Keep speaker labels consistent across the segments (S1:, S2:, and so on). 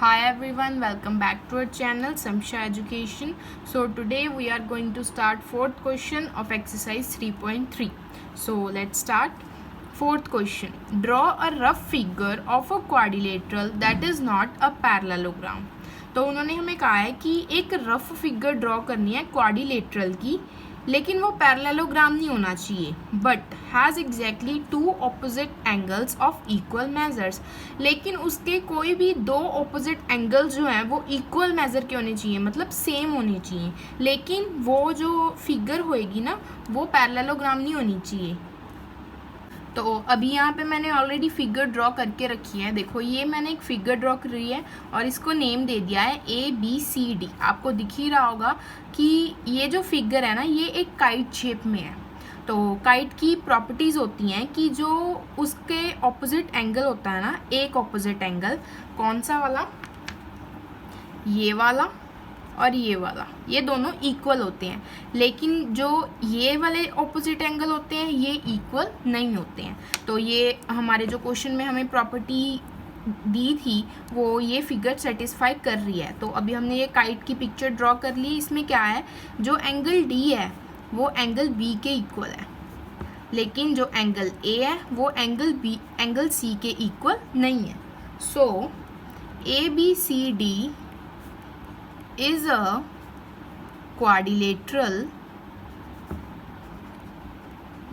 S1: Hi everyone, welcome back to our channel Samsha Education. So today we are going to start fourth question of exercise 3.3. So let's start. Fourth question. Draw a rough figure of a quadrilateral that is not a parallelogram. तो उन्होंने हमें कहा है कि एक rough figure draw करनी है quadrilateral की, लेकिन वो पैरेललोग्राम नहीं होना चाहिए, but has exactly two opposite angles of equal measures. लेकिन उसके कोई भी दो ऑपोजिट एंगल्स जो हैं वो इक्वल मेज़र के होने चाहिए, मतलब सेम होने चाहिए, लेकिन वो जो फिगर होएगी ना वो पैरेललोग्राम नहीं होनी चाहिए। तो अभी यहाँ पे मैंने ऑलरेडी फिगर ड्रॉ करके रखी है। देखो ये मैंने एक फिगर ड्रॉ करी है और इसको नेम दे दिया है ABCD। आपको दिख ही रहा होगा कि ये जो फिगर है ना ये एक काइट शेप में है। तो काइट की प्रॉपर्टीज़ होती हैं कि जो उसके ऑपोजिट एंगल होता है ना, एक ऑपोजिट एंगल कौन सा वाला, ये वाला और ये वाला, ये दोनों इक्वल होते हैं, लेकिन जो ये वाले ऑपोजिट एंगल होते हैं ये इक्वल नहीं होते हैं। तो ये हमारे जो क्वेश्चन में हमें प्रॉपर्टी दी थी वो ये फिगर सेटिस्फाई कर रही है। तो अभी हमने ये काइट की पिक्चर ड्रॉ कर ली। इसमें क्या है, जो एंगल D है वो एंगल B के इक्वल है, लेकिन जो एंगल A है वो एंगल C के इक्वल नहीं है। सो ABCD is a quadrilateral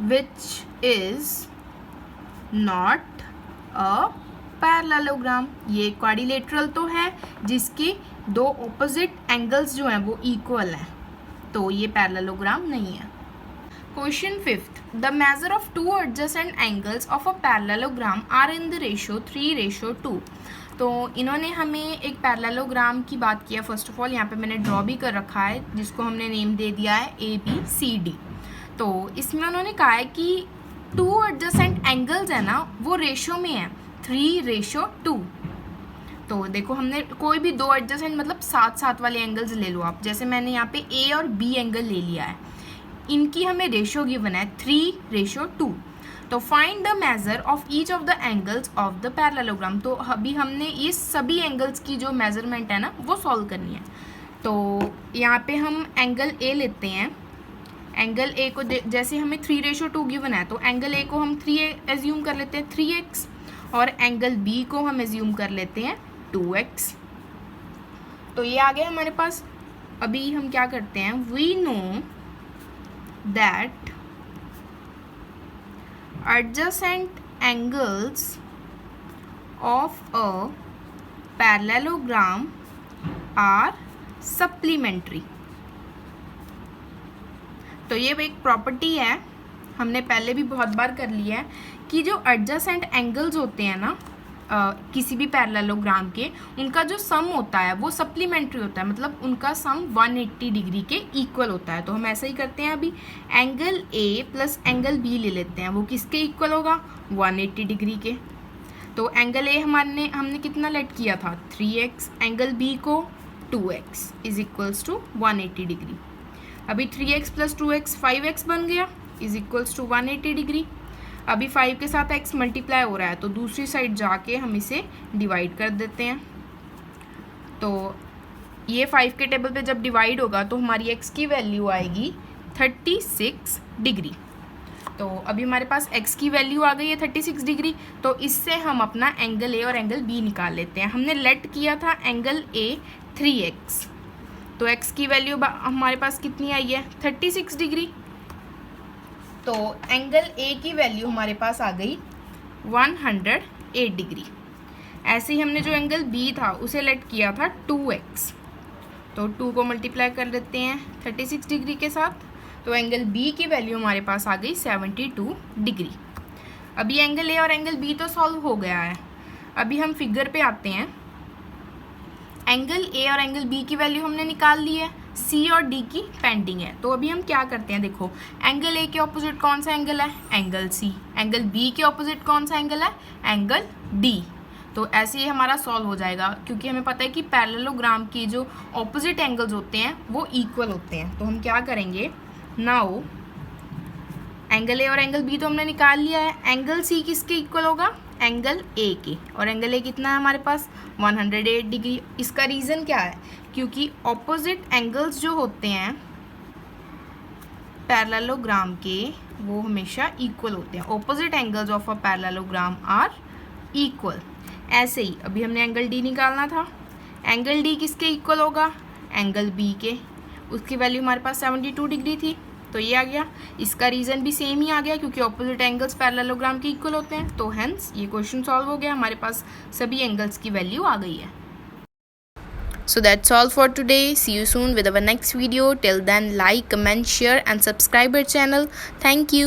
S1: which is not a parallelogram। ये क्वाड्रिलेटरल तो है जिसके दो ऑपोजिट एंगल्स जो हैं वो इक्वल हैं, तो ये पैरेललोग्राम नहीं है। Question fifth, the measure of two adjacent angles of a parallelogram are in the ratio 3:2। तो इन्होंने हमें एक पैरेललोग्राम की बात किया। फर्स्ट ऑफ ऑल यहाँ पे मैंने ड्रॉ भी कर रखा है जिसको हमने नेम दे दिया है ABCD। तो इसमें उन्होंने कहा है कि टू एडजेसेंट एंगल्स है ना वो रेशो में है 3:2। तो देखो हमने कोई भी दो एडजेसेंट मतलब साथ साथ वाले एंगल्स ले लो आप। जैसे मैंने यहाँ पे A और B एंगल ले लिया है, इनकी हमें रेशो गिवन है 3:2। तो find the measure of each of the angles of the parallelogram. तो अभी हमने ये सभी एंगल्स की जो मेजरमेंट है ना वो सॉल्व करनी है। तो यहाँ पे हम एंगल A लेते हैं। एंगल A को जैसे हमें 3:2 गिवन है तो एंगल A को हम 3 एज्यूम कर लेते हैं 3x, और एंगल B को हम एज्यूम कर लेते हैं 2x। तो ये आ गया हमारे पास। अभी हम क्या करते हैं, we know that adjacent angles of a parallelogram are supplementary। तो ये एक प्रॉपर्टी है, हमने पहले भी बहुत बार कर लिया है कि जो adjacent angles होते हैं ना किसी भी पैरेललोग्राम के, उनका जो सम होता है वो सप्लीमेंट्री होता है, मतलब उनका सम 180 डिग्री के इक्वल होता है। तो हम ऐसा ही करते हैं। अभी angle A plus angle B ले लेते हैं, वो किसके इक्वल होगा, 180 डिग्री के। तो एंगल A हमने कितना लेट किया था 3x, एंगल B को 2x is equals to 180 degree. अभी 3x प्लस 2x 5x बन गया इज इक्वल्स टू 180 डिग्री। अभी 5 के साथ x मल्टीप्लाई हो रहा है तो दूसरी साइड जाके हम इसे डिवाइड कर देते हैं। तो ये 5 के टेबल पे जब डिवाइड होगा तो हमारी x की वैल्यू आएगी 36 डिग्री। तो अभी हमारे पास x की वैल्यू आ गई है 36 डिग्री। तो इससे हम अपना एंगल A और एंगल B निकाल लेते हैं। हमने लेट किया था एंगल A 3x, तो x की वैल्यू हमारे पास कितनी आई है 36 डिग्री। तो एंगल A की वैल्यू हमारे पास आ गई 108 डिग्री। ऐसे ही हमने जो एंगल B था उसे लेट किया था 2x, तो 2 को मल्टीप्लाई कर लेते हैं 36 डिग्री के साथ। तो एंगल B की वैल्यू हमारे पास आ गई 72 डिग्री। अभी एंगल A और एंगल B तो सॉल्व हो गया है। अभी हम फिगर पे आते हैं। एंगल A और एंगल B की वैल्यू हमने निकाल ली है, C और D की पेंडिंग है। तो अभी हम क्या करते हैं, देखो एंगल A के ऑपोजिट कौन सा एंगल है, एंगल C। एंगल B के ऑपोजिट कौन सा एंगल है, एंगल D। तो ऐसे ही हमारा सॉल्व हो जाएगा, क्योंकि हमें पता है कि पैरेललोग्राम की जो ऑपोजिट एंगल्स होते हैं वो इक्वल होते हैं। तो हम क्या करेंगे, नाउ एंगल A और एंगल B तो हमने निकाल लिया है, एंगल C किसके इक्वल होगा, एंगल ए के, और एंगल ए कितना है हमारे पास 108 डिग्री। इसका रीज़न क्या है, क्योंकि ऑपोजिट एंगल्स जो होते हैं पैरेललोग्राम के वो हमेशा इक्वल होते हैं। Opposite angles of a parallelogram are equal. ऐसे ही अभी हमने एंगल डी निकालना था, एंगल डी किसके इक्वल होगा, एंगल बी के। उसकी वैल्यू हमारे पास 72 डिग्री थी, तो ये आ गया। इसका रीज़न भी सेम ही आ गया, क्योंकि ऑपोजिट एंगल्स पैरेललोग्राम के इक्वल होते हैं, तो हेंस ये क्वेश्चन सॉल्व हो गया, हमारे पास सभी एंगल्स की वैल्यू आ गई है। So that's all for today. See you soon with our next video. Till then, like, comment, share and subscribe our channel. Thank you.